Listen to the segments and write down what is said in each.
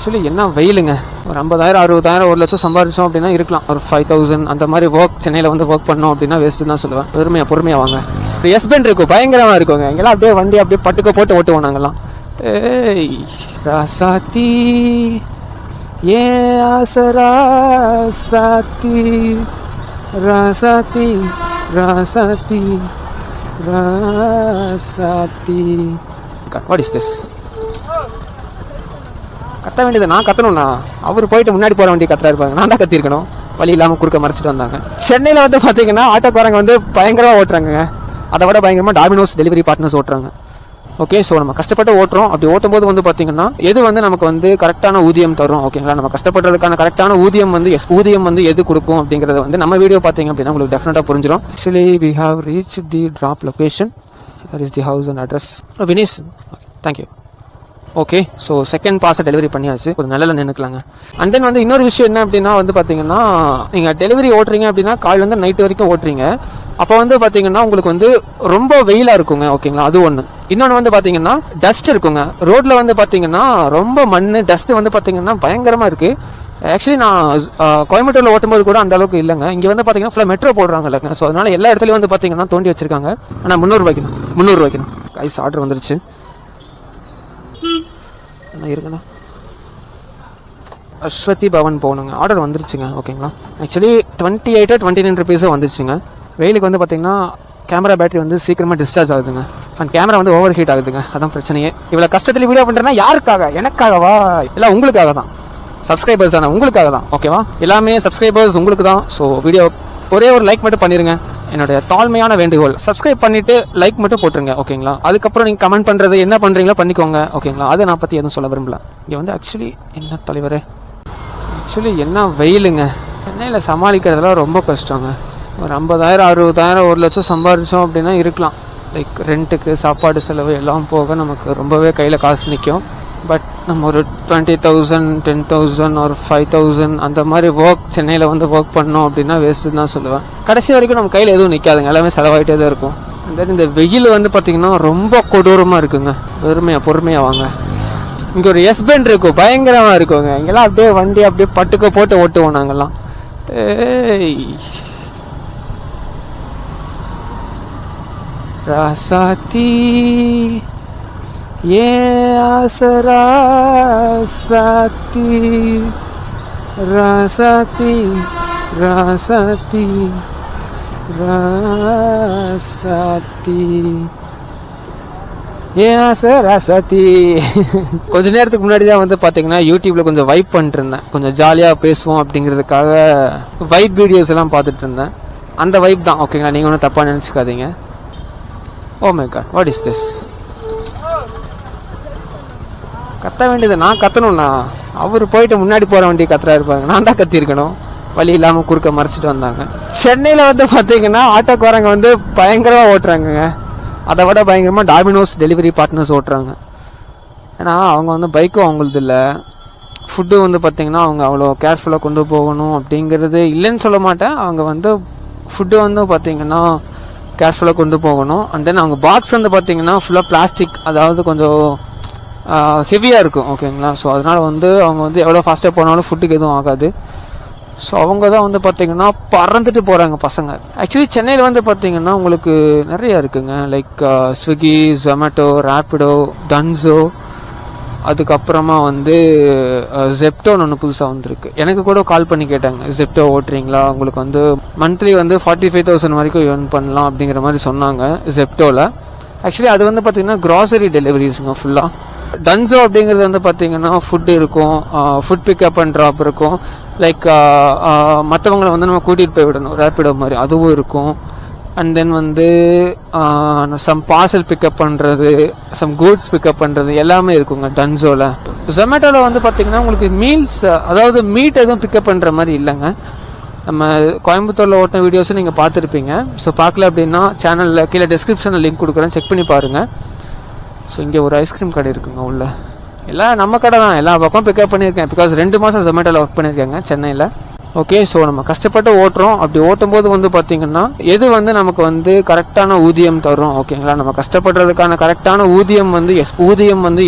Actually என்ன வெயிலுங்க. ஒரு 50,000 60,000 1 லட்சம் சம்பாதிச்சோம் அப்படின்னா இருக்கலாம். ஒரு 5,000 அந்த மாதிரி ஒர்க் சென்னையில் வந்து ஒர்க் பண்ணோம் அப்படின்னா வேஸ்ட்டு தான் சொல்லுவேன். பொறுமையாக வாங்க. எஸ் பெண்ட் இருக்கும், பயங்கரமாக இருக்குங்க. எங்கெல்லாம் அப்படியே வண்டி அப்படியே பட்டுக்க போட்டு ஓட்டுவோம் நாங்கள்லாம். ஏய் ராசாத்தி ஏன் ஆசரா சாத்தி ராசாத்தி ராசாத்தி ராசாத்தி. What is this? கத்த வேண்டியது நான் கத்தணும்ண்ணா. அவர் போயிட்டு முன்னாடி போகிற வண்டி கத்துறா இருப்பாங்க, நான் தான் கத்திருக்கணும். வழி இல்லாமல் குறுக்க மறைச்சிட்டு வந்தாங்க. சென்னையில் வந்து பார்த்தீங்கன்னா ஆட்டோக்காரங்க வந்து பயங்கரமாக ஓட்டுறாங்க. அதை விட பயங்கரமாக டாமினோஸ் டெலிவரி பார்ட்னர்ஸ் ஓட்டுறாங்க. ஓகே, ஸோ நம்ம கஷ்டப்பட்டு ஓட்டுறோம். அப்படி ஓட்டும் போது வந்து பார்த்தீங்கன்னா எது வந்து நமக்கு வந்து கரெக்டான ஊதியம் தரும், ஓகேங்களா? நம்ம கஷ்டப்படுறதுக்கான கரெக்டான ஊதியம் வந்து எது கொடுக்கும் அப்படிங்கிறது வந்து நம்ம வீடியோ பார்த்தீங்க அப்படின்னா உங்களுக்கு டெஃபினட்டாக புரிஞ்சிடும். Actually we have reach the drop location. That is the house and address. Vineesh, thank you. Okay, so second பாஸை டெலிவரி பண்ணியாச்சு. ஒரு நல்ல நின்றுக்கலாங்க. அண்ட் தென் வந்து இன்னொரு விஷயம் என்ன அப்படின்னா வந்து பார்த்தீங்கன்னா, நீங்கள் டெலிவரி ஓட்டுறீங்க அப்படின்னா காலையிலேருந்து நைட்டு வரைக்கும் ஓட்டுறீங்க. அப்போ வந்து பார்த்தீங்கன்னா உங்களுக்கு வந்து ரொம்ப வெயிலாக இருக்குங்க, ஓகேங்களா? அது ஒன்று. இன்னொன்று வந்து பார்த்தீங்கன்னா டஸ்ட் இருக்குங்க ரோட்டில். வந்து பார்த்தீங்கன்னா ரொம்ப மண் டஸ்ட் வந்து பார்த்தீங்கன்னா பயங்கரமாக இருக்குது. ஆக்சுவலி நான் கோயம்புத்தூரில் ஓட்டும்போது கூட அந்த அளவுக்கு இல்லைங்க. இங்கே வந்து பார்த்தீங்கன்னா ஃபுல்லாக மெட்ரோ போடுறாங்க இல்லைங்க. ஸோ அதனால எல்லா இடத்துலையும் வந்து பார்த்தீங்கன்னா தோண்டி வச்சிருக்காங்க. ஆனால் 300 ரூபாய்க்கணும். கைஸ் ஆர்டர் வந்துருச்சு. என்ன இருக்குண்ணா, அஸ்வதி பவன் போகணுங்க. ஆர்டர் வந்துருச்சுங்க, ஓகேங்களா? ஆக்சுவலி 28 29 ருபீஸும் வந்துருச்சுங்க. வெயிலுக்கு வந்து பார்த்தீங்கன்னா கேமரா பேட்டரி வந்து சீக்கிரமாக டிஸ்சார்ஜ் ஆகுதுங்க. அண்ட் கேமரா வந்து ஓவர் ஹீட் ஆகுதுங்க. அதான் பிரச்சனையே. இவ்வளோ கஷ்டத்தில் வீடியோ பண்ணுறேன்னா யாருக்காக? எனக்காகவா? இல்லை உங்களுக்காக தான். சப்ஸ்கிரைபர்ஸ் தானே, உங்களுக்காக தான், ஓகேவா? எல்லாமே சப்ஸ்கிரைபர்ஸ் உங்களுக்கு தான். ஸோ வீடியோ ஒரே ஒரு லைக் மட்டும் பண்ணிடுங்க. என்னுடைய தாழ்மையான வேண்டுகோள். சப்ஸ்கிரைப் பண்ணிட்டு லைக் மட்டும் போட்டுருங்க, ஓகேங்களா? அதுக்கப்புறம் நீங்கள் கமெண்ட் பண்ணுறது என்ன பண்ணுறீங்களோ பண்ணிக்கோங்க, ஓகேங்களா? அதை நான் பற்றி எதுவும் சொல்ல விரும்பல. இங்கே வந்து ஆக்சுவலி என்ன தலைவரே, ஆக்சுவலி என்ன வெயிலுங்க. சென்னையில் சமாளிக்கிறதுலாம் ரொம்ப கஷ்டங்க. ஒரு 50,000 60,000 1 லட்சம் சம்பாதிச்சோம் அப்படின்னா இருக்கலாம். லைக் ரெண்ட்டுக்கு சாப்பாடு செலவு எல்லாம் போக நமக்கு ரொம்பவே கையில் காசு நிற்கும். பட் நம்ம ஒரு 20,000 10,000 ஒரு 5,000 அந்த மாதிரி ஒர்க் சென்னையில் வந்து ஒர்க் பண்ணோம் அப்படின்னா வேஸ்ட்டு தான் சொல்லுவேன். கடைசி வரைக்கும் நம்ம கையில் எதுவும் நிற்காதுங்க, எல்லாமே செலவாகிட்டே தான் இருக்கும். தென் இந்த வெயில் வந்து பார்த்திங்கன்னா ரொம்ப கொடூரமாக இருக்குங்க. பொறுமையாக வாங்க. இங்கே ஒரு எஸ் பெண்ட் இருக்கும், பயங்கரமாக இருக்குங்க. இங்கெல்லாம் அப்படியே வண்டி அப்படியே பட்டுக்க போட்டு ஓட்டுவோம் நாங்கள்லாம். ஏய் ராசாத்தி ஏன் ஆசரா சாத்தி ராசாத்தி ராசாத்தி ராசாத்தி ஏன் ஆசை ராசாத்தி. கொஞ்ச நேரத்துக்கு முன்னாடி தான் வந்து பார்த்தீங்கன்னா யூடியூப்ல கொஞ்சம் வைப் பண்ணிட்டு இருந்தேன். கொஞ்சம் ஜாலியாக பேசுவோம் அப்படிங்கிறதுக்காக வைப் வீடியோஸ் எல்லாம் பார்த்துட்டு இருந்தேன். அந்த வைப் தான், ஓகேங்களா? நீங்கள் ஒன்றும் தப்பாக நினச்சிக்காதீங்க. Oh my God, what is this? கத்த வேண்டியது நான் கத்தணும்ண்ணா. அவர் போயிட்டு முன்னாடி போகிற வண்டி கத்துறா இருப்பாங்க, நான் தான் கத்திருக்கணும். வழி இல்லாமல் குறுக்க மறைச்சிட்டு வந்தாங்க. சென்னையில் வந்து பார்த்தீங்கன்னா ஆட்டோக்காரங்க வந்து பயங்கரமாக ஓட்டுறாங்கங்க. அதை விட பயங்கரமாக டாமினோஸ் டெலிவரி பார்ட்னர்ஸ் ஓட்டுறாங்க. ஏன்னா அவங்க வந்து பைக்கும் அவங்களது இல்லை. ஃபுட்டு வந்து பார்த்திங்கன்னா அவங்க அவ்வளோ கேர்ஃபுல்லாக கொண்டு போகணும் அப்படிங்கிறது இல்லைன்னு சொல்ல மாட்டேன். அவங்க வந்து ஃபுட்டு வந்து பார்த்திங்கன்னா கேர்ஃபுல்லாக கொண்டு போகணும். அண்ட் தென் அவங்க பாக்ஸ் வந்து பார்த்திங்கன்னா ஃபுல்லாக பிளாஸ்டிக், அதாவது கொஞ்சம் ஹெவியாக இருக்கும், ஓகேங்களா? ஸோ அதனால் வந்து அவங்க வந்து எவ்வளோ ஃபாஸ்ட்டாக போனாலும் ஃபுட்டுக்கு எதுவும் ஆகாது. ஸோ அவங்க தான் வந்து பார்த்திங்கன்னா பறந்துட்டு போகிறாங்க பசங்க. ஆக்சுவலி சென்னையில் வந்து பார்த்திங்கன்னா உங்களுக்கு நிறையா இருக்குங்க. லைக் ஸ்விக்கி, ஜொமேட்டோ, ரேப்பிடோ, டன்ஸோ, அதுக்கப்புறமா வந்து ஜெப்டோன்னு ஒன்று புதுசாக வந்துருக்கு. எனக்கு கூட கால் பண்ணி கேட்டாங்க, ஜெப்டோ ஓட்டுறீங்களா? உங்களுக்கு வந்து மந்த்லி வந்து 45,000 வரைக்கும் ஏர்ன் பண்ணலாம் அப்படிங்கிற மாதிரி சொன்னாங்க ஜெப்டோவில். ஆக்சுவலி அது வந்து பார்த்திங்கன்னா க்ராசரி டெலிவரிஸுங்க ஃபுல்லாக. டன்ஸோ அப்படிங்கிறது வந்து பார்த்திங்கன்னா ஃபுட் இருக்கும், ஃபுட் பிக்கப் அண்ட் ட்ராப் இருக்கும். லைக் மற்றவங்களை வந்து நம்ம கூட்டிகிட்டு போய் விடணும், ரேப்பிடோ மாதிரி, அதுவும் இருக்கும். அண்ட் தென் வந்து சம் பார்சல் பிக்கப் பண்ணுறது, சம் கூட்ஸ் பிக்கப் பண்ணுறது எல்லாமே இருக்குங்க டன்ஸோவில். ஜொமேட்டோவில் வந்து பார்த்திங்கன்னா உங்களுக்கு மீல்ஸ், அதாவது மீட் எதுவும் பிக்கப் பண்ணுற மாதிரி இல்லைங்க. நம்ம கோயம்புத்தூரில் ஓட்டின வீடியோஸும் நீங்கள் பார்த்துருப்பீங்க. ஸோ பார்க்கல அப்படின்னா சேனலில் கீழே டிஸ்கிரிப்ஷனில் லிங்க் கொடுக்குறேன், செக் பண்ணி பாருங்கள். ஸோ இங்கே ஒரு ஐஸ்கிரீம் கடை இருக்குங்க உள்ள. எல்லாம் நம்ம கடை தான், எல்லா பக்கம் பிக்கப் பண்ணியிருக்கேன். பிகாஸ் 2 மாதம் ஜொமேட்டோவில் ஒர்க் பண்ணியிருக்கேங்க சென்னையில். ஓகே. ஸோ நம்ம கஷ்டப்பட்டு ஓட்டுறோம். அப்படி ஓட்டும் போது வந்து பார்த்தீங்கன்னா எது வந்து நமக்கு வந்து கரெக்டான ஊதியம் தரும், ஓகேங்களா? நம்ம கஷ்டப்படுறதுக்கான கரெக்டான ஊதியம் வந்து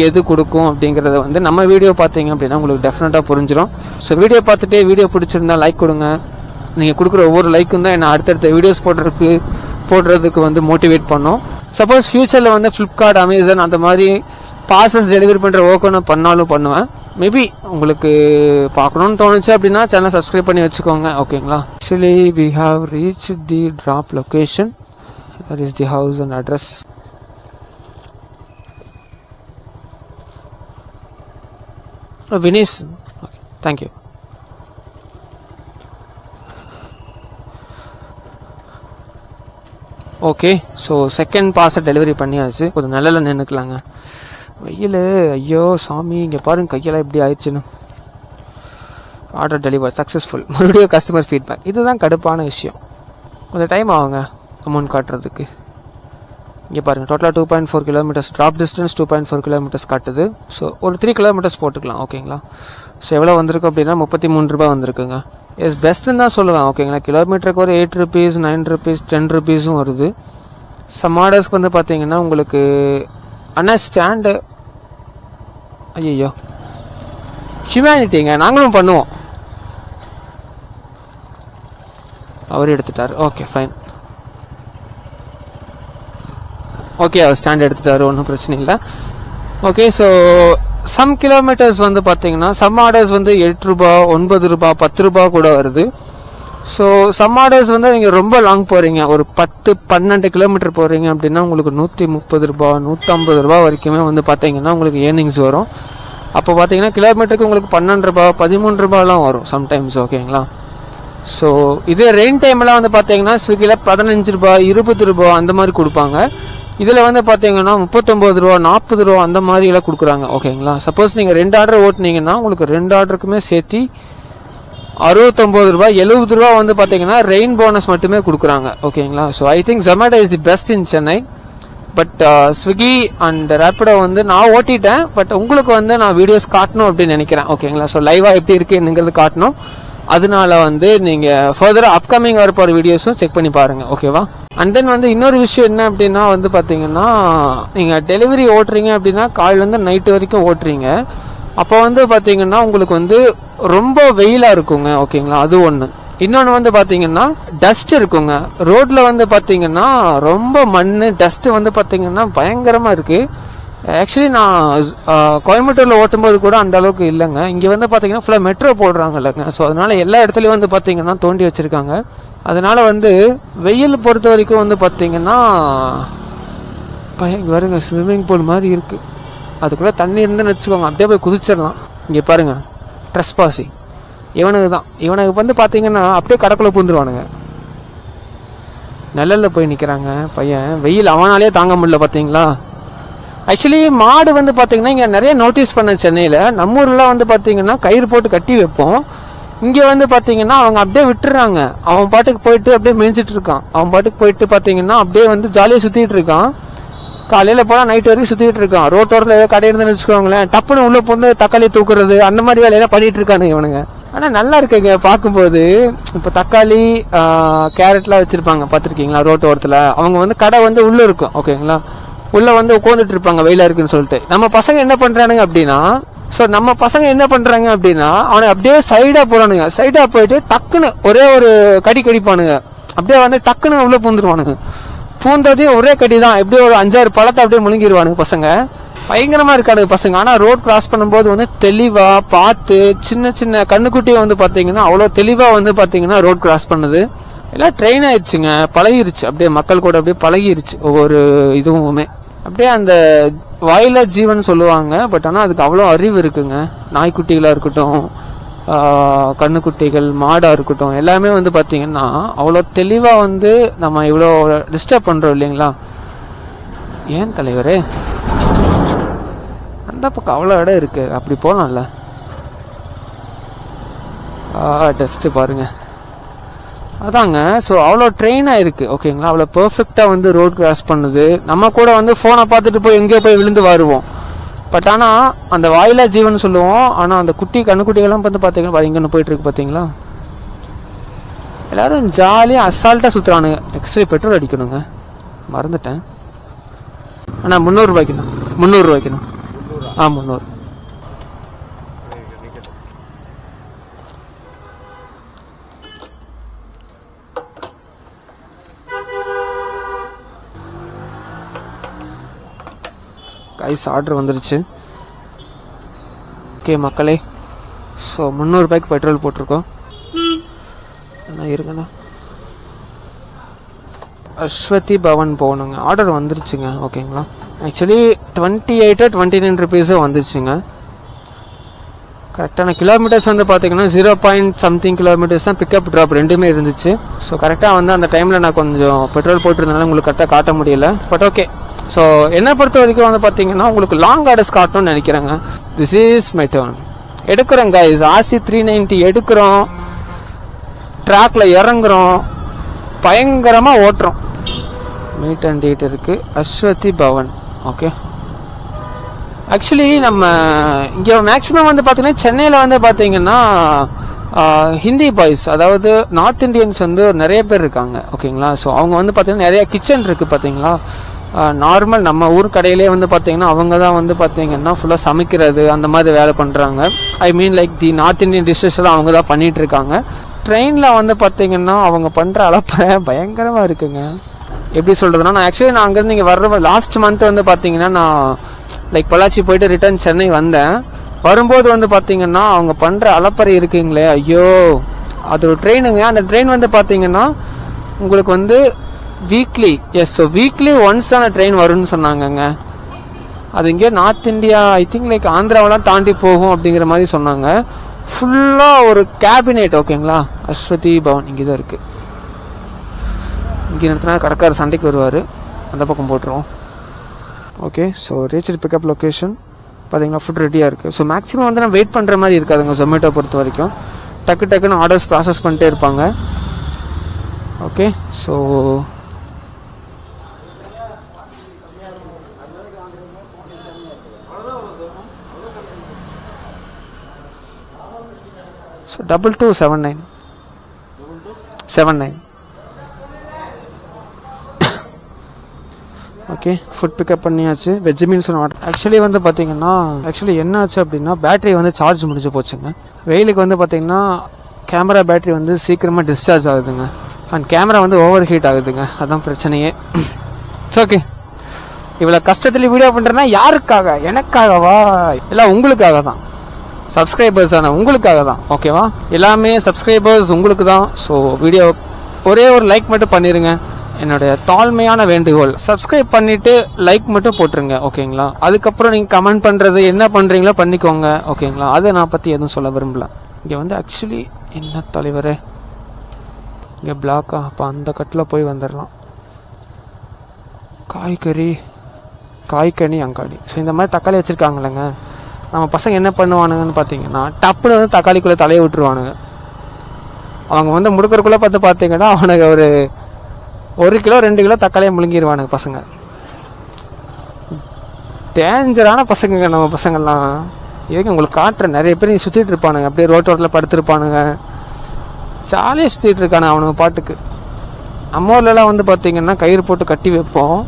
எது கொடுக்கும் அப்படிங்கிறத வந்து நம்ம வீடியோ பார்த்தீங்க அப்படின்னா உங்களுக்கு டெஃபினட்டாக புரிஞ்சிடும். ஸோ வீடியோ பார்த்துட்டு வீடியோ பிடிச்சிருந்தா லைக் கொடுங்க. நீங்கள் கொடுக்குற ஒவ்வொரு லைக்கும் தான் என்ன அடுத்தடுத்த வீடியோஸ் போடுறதுக்கு வந்து மோட்டிவேட் பண்ணும். சப்போஸ் ஃபியூச்சரில் வந்து ஃப்ளிப்கார்ட், அமேசான் அந்த மாதிரி பார்சல்ஸ் டெலிவரி பண்ணுற ஒர்க்கு நான் பண்ணாலும் பண்ணுவேன். மேபி உங்களுக்கு பார்க்கணும்னு தோணுச்சு அப்படின்னா சேனல் சப்ஸ்கிரைப் பண்ணி வச்சுக்கோங்க, ஓகேங்களா? Actually we have reach the drop location. That is the house and address. Vineesh, thank you. Okay. So second parcel delivery பண்ணியாச்சு. கொஞ்சம் நல்லல நின்றுக்கலாங்க. வெயில், ஐயோ சாமி, இங்கே பாருங்க கையெல்லாம் எப்படி ஆயிடுச்சுன்னு. Order deliver successful. மறுபடியும் கஸ்டமர் ஃபீட்பேக். இதுதான் கடுப்பான விஷயம். கொஞ்சம் டைம் ஆகுங்க அமௌண்ட் காட்டுறதுக்கு. இங்கே பாருங்கள், டோட்டலாக 2.4 கிலோமீட்டர்ஸ், ட்ராப் டிஸ்டன்ஸ் 2.4 கிலோமீட்டர்ஸ் காட்டுது. ஸோ ஒரு 3 கிலோமீட்டர்ஸ் போட்டுக்கலாம், ஓகேங்களா? ஸோ எவ்வளோ வந்திருக்கு அப்படின்னா 33 ரூபா வந்திருக்குங்க. எஸ் பெஸ்ட்டுன்னு தான் சொல்லுவேன், ஓகேங்களா? கிலோமீட்டருக்கு ஒரு 8 rupees, 9 rupees, 10 rupeesம் வருது. சம் ஆர்டர்ஸ்க்கு வந்து பார்த்தீங்கன்னா உங்களுக்கு அண்ணா ஸ்டாண்டு, ஐயோ ஹியூமனிட்டிங்க, நாங்களும் பண்ணுவோம். அவர் எடுத்துட்டார், ஓகே ஃபைன். ஓகே, அவர் ஸ்டாண்ட் எடுத்துட்டாரு, ஒன்றும் பிரச்சனை இல்லை. ஓகே. ஸோ சம் கிலோமீட்டர்ஸ் வந்து பார்த்தீங்கன்னா சம் ஆர்டர்ஸ் வந்து 8 ரூபா, 9 ரூபா, 10 ரூபா கூட வருது. ஸோ சம் ஆர்டர்ஸ் வந்து நீங்கள் ரொம்ப லாங் போகிறீங்க, ஒரு 10-12 கிலோமீட்டர் போகிறீங்க அப்படின்னா உங்களுக்கு 130 ரூபா, 150 ரூபா வரைக்குமே வந்து பார்த்தீங்கன்னா உங்களுக்கு ஏர்னிங்ஸ் வரும். அப்போ பார்த்தீங்கன்னா கிலோமீட்டருக்கு உங்களுக்கு 12 ரூபா, 13 ரூபாலாம் வரும் சம்டைம்ஸ், ஓகேங்களா? ஸோ இதே ரெயின் டைம்லாம் வந்து பார்த்தீங்கன்னா ஸ்விக்கியில் 15 ரூபா, 20 ரூபா அந்த மாதிரி கொடுப்பாங்க. இதில் வந்து பார்த்தீங்கன்னா 39 ரூபா, 40 ரூபா அந்த மாதிரிலாம் கொடுக்குறாங்க, ஓகேங்களா? சப்போஸ் நீங்கள் 2 ஆர்டர் ஓட்டுனீங்கன்னா உங்களுக்கு 2 ஆர்டருக்குமே சேர்த்து 69 ரூபா, 70 ரூபா வந்து பார்த்தீங்கன்னா ரெயின் போனஸ் மட்டுமே கொடுக்குறாங்க, ஓகேங்களா? So I think Zomato is the best in Chennai. But Swiggy and Rapido வந்து நான் ஓட்டிட்டேன். பட் உங்களுக்கு வந்து நான் வீடியோஸ் காட்டணும் அப்படின்னு நினைக்கிறேன், ஓகேங்களா? ஸோ லைவாக எப்படி இருக்குங்கிறது காட்டணும். அதனால வந்து நீங்கள் ஃபர்தராக அப்கமிங் வரப்போகிற வீடியோஸும் செக் பண்ணி பாருங்கள், ஓகேவா? அண்ட் தென் வந்து இன்னொரு விஷயம் என்ன அப்படின்னா வந்து பார்த்தீங்கன்னா நீங்கள் டெலிவரி ஓட்டுறீங்க அப்படின்னா காலையிலேருந்து நைட்டு வரைக்கும் ஓட்டுறீங்க. அப்போ வந்து பார்த்தீங்கன்னா உங்களுக்கு வந்து ரொம்ப வெயிலாக இருக்குங்க, ஓகேங்களா? அது ஒன்று. இன்னொன்று வந்து பார்த்தீங்கன்னா டஸ்ட் இருக்குங்க ரோட்டில். வந்து பார்த்தீங்கன்னா ரொம்ப மண் டஸ்ட்டு வந்து பார்த்தீங்கன்னா பயங்கரமாக இருக்குது. ஆக்சுவலி நான் கோயம்புத்தூரில் ஓட்டும்போது கூட அந்த அளவுக்கு இல்லைங்க. இங்கே வந்து பார்த்தீங்கன்னா ஃபுல்லாக மெட்ரோ போடுறாங்க இல்லைங்க. ஸோ அதனால் எல்லா இடத்துலையும் வந்து பார்த்தீங்கன்னா தோண்டி வச்சுருக்காங்க. அதனால் வந்து வெயில் பொறுத்த வரைக்கும் வந்து பார்த்தீங்கன்னா வருங்க ஸ்விம்மிங் பூல் மாதிரி இருக்குது. அதுக்குள்ளே தண்ணி இருந்துன்னு வச்சுக்கோங்க, அப்படியே போய் குதிச்சிடலாம். இங்கே பாருங்கள், ட்ரெஸ் பாசி இவனுக்கு வந்து பார்த்தீங்கன்னா அப்படியே கடக்குள்ளே பூந்துருவானுங்க. நிழலில் போய் நிற்கிறாங்க பையன், வெயில் அவனாலே தாங்க முடியல பார்த்தீங்களா? ஆக்சுவலி மாடு வந்து பார்த்தீங்கன்னா இங்கே நிறைய நோட்டீஸ் பண்ண சென்னையில். நம்ம ஊர்லாம் வந்து பார்த்தீங்கன்னா கயிறு போட்டு கட்டி வைப்போம். இங்கே வந்து பார்த்தீங்கன்னா அவங்க அப்படியே விட்டுறாங்க. அவன் பாட்டுக்கு போயிட்டு அப்படியே மேய்ஞ்சிட்டு இருக்கான். அவன் பாட்டுக்கு போயிட்டு பார்த்தீங்கன்னா அப்படியே வந்து ஜாலியாக சுற்றிட்டு இருக்கான். காலையில் போனால் நைட் வரைக்கும் சுற்றிட்டு இருக்கான். ரோட்டோரத்தில் ஏதோ கடை இருந்துன்னு வச்சுக்கோங்களேன், டப்புன்னு உள்ளே போந்து தக்காளி தூக்குறது அந்த மாதிரி வேலையெல்லாம் பண்ணிட்டு இருக்கானுங்க இவனுங்க. ஆனால் நல்லா இருக்குங்க பார்க்கும்போது. இப்போ தக்காளி கேரட்லாம் வச்சுருப்பாங்க பார்த்துருக்கீங்களா ரோட்டோரத்தில்? அவங்க வந்து கடை வந்து உள்ளே இருக்கும், ஓகேங்களா? உள்ளே வந்து உட்காந்துட்டு இருப்பாங்க வெயிலாக இருக்குன்னு சொல்லிட்டு. நம்ம பசங்க என்ன பண்ணுறானுங்க அப்படின்னா அவனை அப்படியே சைடாக போகிறானுங்க. சைடாக போயிட்டு டக்குன்னு ஒரே ஒரு கடிப்பானுங்க. அப்படியே வந்து டக்குன்னு உள்ளே பூந்துருவானுங்க. பூந்ததையும் ஒரே கடி தான், எப்படியும் ஒரு 5-6 பழத்தை அப்படியே முழுங்கிடுவானுங்க பசங்க. பயங்கரமாக இருக்கானுங்க பசங்க. ஆனால் ரோட் கிராஸ் பண்ணும்போது வந்து தெளிவாக பார்த்து சின்ன சின்ன கண்ணுக்குட்டியை வந்து பார்த்தீங்கன்னா அவ்வளோ தெளிவாக வந்து பார்த்தீங்கன்னா ரோட் கிராஸ் பண்ணுது. எல்லாம் ட்ரெயின் ஆயிடுச்சுங்க, பழகிருச்சு. அப்படியே மக்கள் கூட அப்படியே பழகிருச்சு ஒவ்வொரு இதுவுமே. அப்படியே அந்த வாயில ஜீவன் சொல்லுவாங்க. பட் ஆனால் அதுக்கு அவ்வளோ அறிவு இருக்குங்க. நாய்க்குட்டிகளாக இருக்கட்டும், கண்ணுக்குட்டிகள், மாடாக இருக்கட்டும், எல்லாமே வந்து பார்த்தீங்கன்னா அவ்வளோ தெளிவாக வந்து நம்ம இவ்வளோ டிஸ்டர்ப் பண்ணுறோம் இல்லைங்களா? ஏன் தலைவரே, அந்த பக்கம் அவ்வளோ இடம் இருக்கு, அப்படி போகலாம்ல. டஸ்ட்டு பாருங்க, அதாங்க. ஸோ அவ்வளோ ட்ரெயினாக இருக்குது, ஓகேங்களா? அவ்வளோ பர்ஃபெக்டாக வந்து ரோட் கிராஸ் பண்ணுது. நம்ம கூட வந்து ஃபோனை பார்த்துட்டு போய் எங்கேயோ போய் விழுந்து வருவோம். பட் ஆனால் அந்த வாயிலா ஜீவன் சொல்லுவோம். ஆனால் அந்த கண்ணுக்குட்டிகள்லாம் வந்து பார்த்தீங்கன்னா இங்கே போயிட்டு இருக்கு பார்த்தீங்களா? எல்லோரும் ஜாலியாக அசால்ட்டாக சுற்றுறானுங்க. ஆக்சுவலி பெட்ரோல் அடிக்கணுங்க, மறந்துட்டேன். ஆனால் 300 ரூபாய்க்குண்ணா. 300 ரூபாய்க்குண்ணா. 300. கைஸ் ஆர்டர் வந்துருச்சு. ஓகே மக்களே, ஸோ 300 ரூபாய்க்கு பெட்ரோல் போட்டிருக்கோம். என்ன இருக்குண்ணா, அஸ்வதி பவன் போகணுங்க. ஆர்டர் வந்துருச்சுங்க. ஓகேங்களா, ஆக்சுவலி 28 29 ருபீஸோ வந்துருச்சுங்க. கரெக்டான கிலோமீட்டர்ஸ் வந்து பார்த்தீங்கன்னா 0.something கிலோமீட்டர்ஸ் தான் பிக்கப் ட்ராப் ரெண்டுமே இருந்துச்சு. ஸோ கரெக்டாக வந்து அந்த டைமில் நான் கொஞ்சம் பெட்ரோல் போட்டிருந்தனால உங்களுக்கு கரெக்டாக காட்ட முடியல. பட் ஓகே, ஸோ என்னை பொறுத்த வரைக்கும் வந்து பார்த்தீங்கன்னா உங்களுக்கு லாங் ஆர்டர்ஸ் காட்டணும்னு நினைக்கிறேங்க. This is my turn. எடுக்கிறோம் கைஸ், RC 390 எடுக்கிறோம், ட்ராக்ல இறங்குறோம், பயங்கரமாக ஓட்டுறோம். மீட் அண்ட் டேட் இருக்கு, அஸ்வதி பவன். ஓகே, ஆக்சுவலி நம்ம இங்கே மேக்ஸிமம் வந்து பார்த்தீங்கன்னா சென்னையில் வந்து பார்த்தீங்கன்னா ஹிந்தி பாய்ஸ், அதாவது நார்த் இந்தியன்ஸ் வந்து நிறைய பேர் இருக்காங்க. ஓகேங்களா, ஸோ அவங்க வந்து பார்த்தீங்கன்னா நிறைய கிச்சன் இருக்குது பார்த்தீங்களா. நார்மல் நம்ம ஊர் கடையிலே வந்து பார்த்தீங்கன்னா அவங்க தான் வந்து பார்த்தீங்கன்னா ஃபுல்லாக சமைக்கிறது அந்த மாதிரி வேலை பண்ணுறாங்க. I mean like the north Indian dishes எல்லாம் அவங்க தான் பண்ணிட்டு இருக்காங்க. ட்ரெயினில் வந்து பார்த்தீங்கன்னா அவங்க பண்ணுற அளப்ப பயங்கரமாக இருக்குங்க. எப்படி சொல்கிறதுனா, நான் ஆக்சுவலி நான் அங்கேருந்து இங்கே வர்ற லாஸ்ட் மந்த் வந்து பார்த்தீங்கன்னா நான் லைக் பொள்ளாச்சி போயிட்டு ரிட்டர்ன் சென்னை வந்தேன். வரும்போது வந்து பார்த்தீங்கன்னா அவங்க பண்ணுற அலப்பறை இருக்குங்களே, ஐயோ அது ஒரு ட்ரெயினுங்க. அந்த ட்ரெயின் வந்து பார்த்தீங்கன்னா உங்களுக்கு வந்து வீக்லி, ஸோ வீக்லி ஒன்ஸ் தான் அந்த ட்ரெயின் வரும்னு சொன்னாங்கங்க. அது இங்கே north India, I think like ஆந்திராவெல்லாம் தாண்டி போகும் அப்படிங்கிற மாதிரி சொன்னாங்க. ஃபுல்லாக ஒரு கேபினெட். ஓகேங்களா, அஸ்வதி பவன் இங்கே தான் இருக்குது. இங்கே நிறுத்தினா கடைக்கார சண்டைக்கு வருவார், அந்த பக்கம் போட்டுருவோம். Okay, so reached pickup location பார்த்தீங்கன்னா ஃபுட் ரெடியாக இருக்குது. ஸோ மேக்ஸிமம் வந்து நான் வெயிட் பண்ணுற மாதிரி இருக்காதுங்க ஜொமேட்டோ பொறுத்த வரைக்கும். டக்கு டக்குன்னு ஆர்டர்ஸ் ப்ராசஸ் பண்ணிட்டே இருப்பாங்க. Okay, so so 2279 okay, food pickup பண்ணியாச்சு. Veg meals order. ஆக்சுவலி வந்து பார்த்தீங்கன்னா என்ன ஆச்சு அப்படின்னா பேட்டரி வந்து சார்ஜ் முடிஞ்சு போச்சுங்க. வெயிலுக்கு வந்து பார்த்தீங்கன்னா கேமரா பேட்டரி வந்து சீக்கிரமாக டிஸ்சார்ஜ் ஆகுதுங்க. அண்ட் கேமரா வந்து ஓவர் ஹீட் ஆகுதுங்க, அதான் பிரச்சனையே. ஓகே, இவ்வளோ கஷ்டத்தில் வீடியோ பண்ணுறேன்னா யாருக்காக? எனக்காகவா? இல்லை, உங்களுக்காக தான். சப்ஸ்கிரைபர்ஸ் ஆனால் உங்களுக்காக தான். ஓகேவா, எல்லாமே சப்ஸ்கிரைபர்ஸ் உங்களுக்கு தான். ஸோ வீடியோ ஒரே ஒரு லைக் மட்டும் பண்ணிடுங்க, என்னுடைய தாழ்மையான வேண்டுகோள். சப்ஸ்கிரைப் பண்ணிவிட்டு லைக் மட்டும் போட்டுருங்க. ஓகேங்களா, அதுக்கப்புறம் நீங்கள் கமெண்ட் பண்ணுறது என்ன பண்ணுறீங்களோ பண்ணிக்கோங்க. ஓகேங்களா, அதை நான் பற்றி எதுவும் சொல்ல விரும்பல. இங்கே வந்து ஆக்சுவலி என்ன தலைவரே, இங்கே பிளாக்கா, அப்போ அந்த கட்டில் போய் வந்துடலாம். காய்கனி அங்காடி. ஸோ இந்த மாதிரி தக்காளி வச்சுருக்காங்களேங்க. நம்ம பசங்க என்ன பண்ணுவானுங்கன்னு பார்த்தீங்கன்னா டப்புன்னு வந்து தக்காளிக்குள்ளே தலையை விட்டுருவானுங்க. அவங்க வந்து முடுக்கிறக்குள்ளே பார்த்தீங்கன்னா அவனுக்கு ஒரு 1 கிலோ 2 கிலோ தக்காளியை முழுங்கிடுவானுங்க பசங்க. டேஞ்சரான பசங்க நம்ம பசங்கள்லாம். இதுக்கு உங்களுக்கு காட்டுறேன், நிறைய பேர் இங்கே சுற்றிட்டு இருப்பானுங்க, அப்படியே ரோட்டோரத்தில் படுத்துருப்பானுங்க, ஜாலியாக சுற்றிட்டு இருக்கானு அவனுங்க பாட்டுக்கு. நம்ம ஊர்லலாம் வந்து பார்த்தீங்கன்னா கயிறு போட்டு கட்டி வைப்போம்,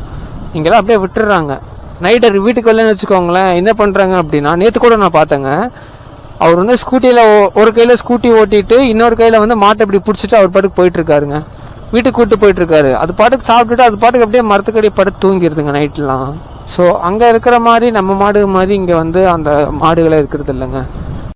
இங்கெல்லாம் அப்படியே விட்டுடுறாங்க. நைட்டு வீட்டுக்கு வரலன்னு வச்சுக்கோங்களேன், என்ன பண்ணுறாங்க அப்படின்னா, நேற்று கூட நான் பார்த்தேங்க, அவர் வந்து ஸ்கூட்டியில் ஒரு கையில் ஸ்கூட்டி ஓட்டிட்டு இன்னொரு கையில் வந்து மாட்டை இப்படி பிடிச்சிட்டு அவர் பாட்டுக்கு போயிட்டுருக்காருங்க. வீட்டுக்கு கூப்பிட்டு போயிட்டுருக்காரு. அது பாட்டுக்கு சாப்பிட்டுட்டு அது பாட்டுக்கு அப்படியே மரத்துக்கடி படுத்து தூங்கிடுதுங்க நைட்லாம். ஸோ அங்கே இருக்கிற மாதிரி நம்ம மாடு மாதிரி இங்கே வந்து அந்த மாடுகளே இருக்கிறது இல்லைங்க.